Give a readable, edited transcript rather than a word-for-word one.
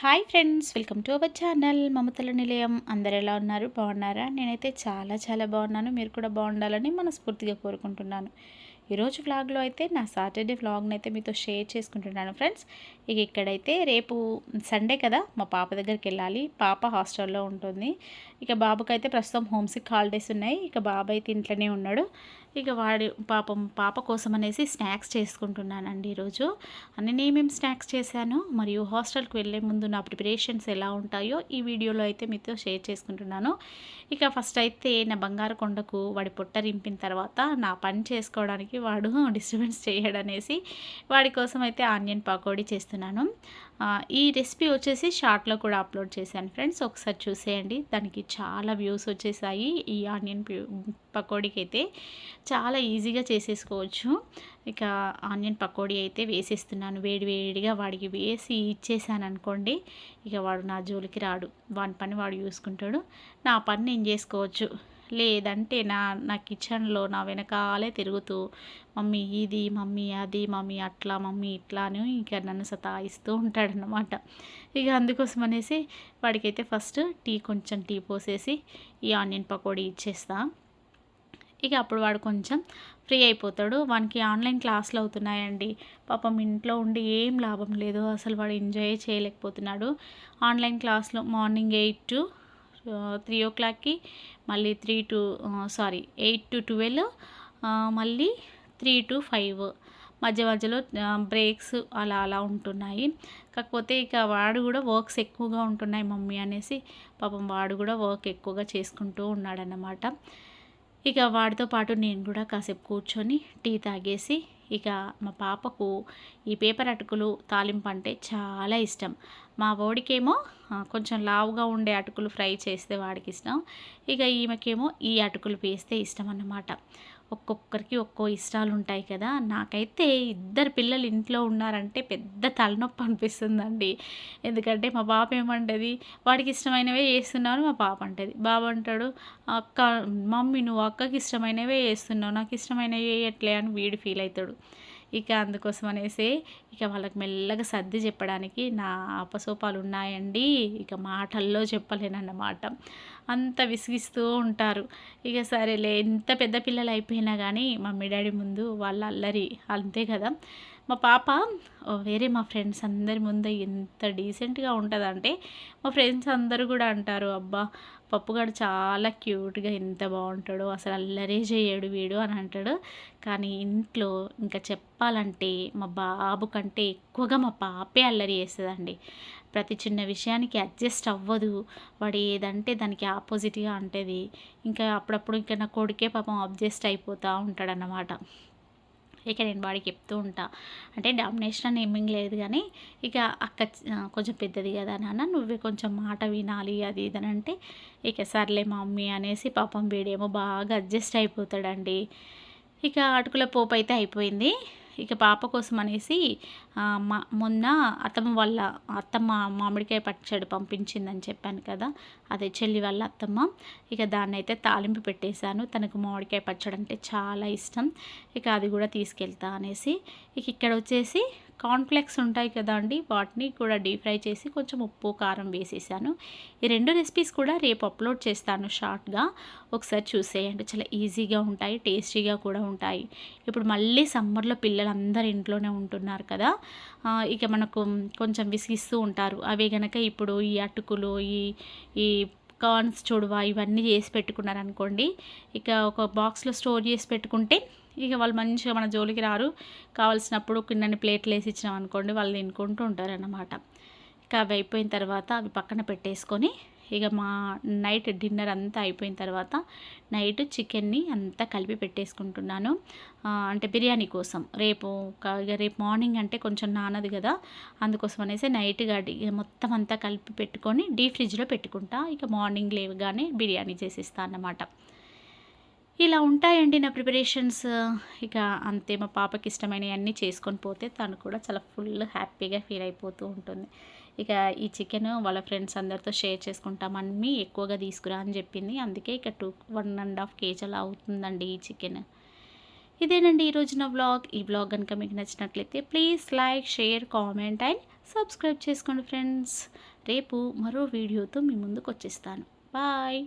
Hi friends, welcome to our channel మమతల నిలయం. అందరు ఎలా ఉన్నారు? బాగున్నారా? నేనైతే చాలా బాగున్నాను. మీరు కూడా బాగుండాలని మనస్ఫూర్తిగా కోరుకుంటున్నాను. ఈరోజు వ్లాగ్లో అయితే నా సాటర్డే వ్లాగ్ని అయితే మీతో షేర్ చేసుకుంటున్నాను ఫ్రెండ్స్. ఇక్కడైతే రేపు సండే కదా, మా పాప దగ్గరికి వెళ్ళాలి. పాప హాస్టల్లో ఉంటుంది. ఇక బాబుకైతే ప్రస్తుతం హోమ్సిక్ హాలిడేస్ ఉన్నాయి. ఇక బాబు అయితే ఇంట్లోనే ఉన్నాడు. ఇక పాప కోసం అనేసి స్నాక్స్ చేసుకుంటున్నానండి ఈరోజు. నేనేమేమి స్నాక్స్ చేశాను మరియు హాస్టల్కి వెళ్ళే ముందు నా ప్రిపరేషన్స్ ఎలా ఉంటాయో ఈ వీడియోలో అయితే మీతో షేర్ చేసుకుంటున్నాను. ఇక ఫస్ట్ అయితే నా బంగారు కొండకు వాడి పొట్ట రింపిన తర్వాత నా పని చేసుకోవడానికి వాడు డిస్టర్బెన్స్ చేయడనేసి వాడి కోసం అయితే ఆనియన్ పకోడీ చేస్తున్నాను. ఈ రెసిపీ వచ్చేసి షార్ట్లో కూడా అప్లోడ్ చేశాను ఫ్రెండ్స్, ఒకసారి చూసేయండి. దానికి చాలా వ్యూస్ వచ్చేసాయి. ఈ ఆనియన్ పకోడీకి అయితే చాలా ఈజీగా చేసేసుకోవచ్చు. ఇక ఆనియన్ పకోడీ అయితే వేసేస్తున్నాను. వేడిగా వాడికి వేసి ఇచ్చేసాను అనుకోండి, ఇక వాడు నా జోలికి రాడు. వాని పని వాడు చూసుకుంటాడు, నా పని నేను చేసుకోవచ్చు. లేదంటే నా కిచెన్లో నా వెనకాలే తిరుగుతూ మమ్మీ ఇది, మమ్మీ అది, మమ్మీ అట్లా, మమ్మీ ఇట్లా అని ఇక నన్ను సతాయిస్తూ ఉంటాడనమాట. ఇక అందుకోసం అనేసి వాడికైతే ఫస్ట్ కొంచెం టీ పోసేసి ఈ ఆనియన్ పకోడీ ఇచ్చేస్తా. ఇక అప్పుడు వాడు కొంచెం ఫ్రీ అయిపోతాడు. వానికి ఆన్లైన్ క్లాసులు అవుతున్నాయండి. పాపం ఇంట్లో ఉండి ఏం లాభం లేదు, అసలు వాడు ఎంజాయ్ చేయలేకపోతున్నాడు. ఆన్లైన్ క్లాస్లో మార్నింగ్ 8 to 3 o'clockకి, మళ్ళీ 8 to 12, మళ్ళీ 3 to 5 మధ్యలో బ్రేక్స్ అలా ఉంటున్నాయి. కాకపోతే ఇక వాడు కూడా వర్క్స్ ఎక్కువగా ఉంటున్నాయి మమ్మీ అనేసి పాపం వాడు కూడా వర్క్ ఎక్కువగా చేసుకుంటూ ఉన్నాడన్నమాట. ఇక వాడితో పాటు నేను కూడా కాసేపు కూర్చొని టీ తాగేసి, ఇక మా పాపకు ఈ పేపర్ అటుకులు తాలింపు అంటే చాలా ఇష్టం. మా వాడికేమో కొంచెం లావుగా ఉండే అటుకులు ఫ్రై చేస్తే వాడికి ఇష్టం. ఇక ఈమెకేమో ఈ అటుకులు వేస్తే ఇష్టం అన్నమాట. ఒక్కొక్కరికి ఒక్కో ఇష్టాలు ఉంటాయి కదా. నాకైతే 2 పిల్లలు ఇంట్లో ఉన్నారంటే పెద్ద తలనొప్పి అనిపిస్తుందండి. ఎందుకంటే మా పాప ఏమంటది, వాడికి ఇష్టమైనవే చేస్తున్నాను. మా పాప అంటది, బాబు అంటాడు, అక్క మమ్మీ నువ్వు అక్కకి ఇష్టమైనవే చేస్తున్నావు, నాకు ఇష్టమైనవి వేయట్లే అని వీడు ఫీల్ అవుతాడు. ఇక అందుకోసం అనేసి ఇక వాళ్ళకి మెల్లగా సర్ది చెప్పడానికి నా అపసోపాలు ఉన్నాయండి. ఇక మాటల్లో చెప్పలేనన్నమాట. అంత విసిగిస్తూ ఉంటారు. ఇక సరేలే, ఎంత పెద్ద పిల్లలు అయిపోయినా కానీ మమ్మీ డాడీ ముందు వాళ్ళ అల్లరి అంతే కదా. మా పాప వేరే మా ఫ్రెండ్స్ అందరి ముందు ఎంత డీసెంట్గా ఉంటుందంటే మా ఫ్రెండ్స్ అందరూ కూడా అంటారు, అబ్బా పప్పుగాడు చాలా క్యూట్గా ఎంత బాగుంటాడో, అసలు అల్లరే చేయడు వీడు అని అంటాడు. కానీ ఇంట్లో ఇంకా చెప్పాలంటే మా బాబు కంటే ఎక్కువగా మా పాపే అల్లరి చేస్తుందండి. ప్రతి చిన్న విషయానికి అడ్జస్ట్ అవ్వదు. వాడు ఏదంటే దానికి ఆపోజిట్గా అంటది. ఇంకా అప్పుడప్పుడు ఇంకా నా కొడుకే పాపం అడ్జస్ట్ అయిపోతూ ఉంటాడన్నమాట. ఇక నేను వాడికి చెప్తూ ఉంటా, అంటే డామినేషన్ అని ఏమీ లేదు కానీ ఇక అక్క కొంచెం పెద్దది కదా నాన్న, నువ్వే కొంచెం మాట వినాలి అది ఇదని అంటే, ఇక సర్లే మమ్మీ అనేసి పాపం వీడేమో బాగా అడ్జస్ట్ అయిపోతాడండి. ఇక అటుకుల పోపు అయితే అయిపోయింది. ఇక పాప కోసం అనేసి మొన్న అత్తమ్మ మామిడికాయ పచ్చడి పంపించిందని చెప్పాను కదా, అదే చెల్లి వాళ్ళ అత్తమ్మ. ఇక దాన్ని అయితే తాలింపు పెట్టేశాను. తనకు మామిడికాయ పచ్చడి అంటే చాలా ఇష్టం. ఇక అది కూడా తీసుకెళ్తా అనేసి ఇక ఇక్కడ వచ్చేసి కార్న్ఫ్లెక్స్ ఉంటాయి కదా అండి, వాటిని కూడా డీప్ ఫ్రై చేసి కొంచెం ఉప్పు కారం వేసేసాను. ఈ 2 రెసిపీస్ కూడా రేపు అప్లోడ్ చేస్తాను షార్ట్గా, ఒకసారి చూసేయండి. చాలా ఈజీగా ఉంటాయి, టేస్టీగా కూడా ఉంటాయి. ఇప్పుడు మళ్ళీ సమ్మర్లో పిల్లలందరూ ఇంట్లోనే ఉంటున్నారు కదా, ఇక మనకు కొంచెం విసిగిస్తూ ఉంటారు. అవే గనక ఇప్పుడు ఈ అటుకులు ఈ కార్న్స్ చూడువా ఇవన్నీ చేసి పెట్టుకున్నారనుకోండి, ఇక ఒక బాక్స్లో స్టోర్ చేసి పెట్టుకుంటే ఇక వాళ్ళు మంచిగా మన జోలికి రారు. కావాల్సినప్పుడు కిందని ప్లేట్లు వేసి ఇచ్చినాం అనుకోండి, వాళ్ళు తినుకుంటూ ఉంటారన్నమాట. ఇక అవి అయిపోయిన తర్వాత అవి పక్కన పెట్టేసుకొని ఇక మా నైట్ డిన్నర్ అంతా అయిపోయిన తర్వాత నైట్ చికెన్ని అంతా కలిపి పెట్టేసుకుంటున్నాను. అంటే బిర్యానీ కోసం రేపు మార్నింగ్ అంటే కొంచెం నానదు కదా, అందుకోసం అనేసి నైట్గా మొత్తం అంతా కలిపి పెట్టుకొని డీప్ ఫ్రిడ్జ్లో పెట్టుకుంటా. ఇక మార్నింగ్ లేవగానే బిర్యానీ చేసిస్తాను అన్నమాట. ఇలా ఉంటాయండి నా ప్రిపరేషన్స్. ఇక అంతే, మా పాపకి ఇష్టమైనవి అన్నీ చేసుకొని పోతే తను కూడా చాలా ఫుల్ హ్యాపీగా ఫీల్ అయిపోతూ ఉంటుంది. ఇక ఈ చికెన్ వాళ్ళ ఫ్రెండ్స్ అందరితో షేర్ చేసుకుంటామని ఎక్కువగా తీసుకురా అని చెప్పింది. అందుకే ఇక 1.5 kg అలా అవుతుందండి ఈ చికెన్. ఇదేనండి ఈరోజు నా వ్లాగ్. ఈ వ్లాగ్ కనుక మీకు నచ్చినట్లయితే please like, share, comment and subscribe చేసుకోండి ఫ్రెండ్స్. రేపు మరో వీడియోతో మీ ముందుకు వచ్చేస్తాను. బాయ్.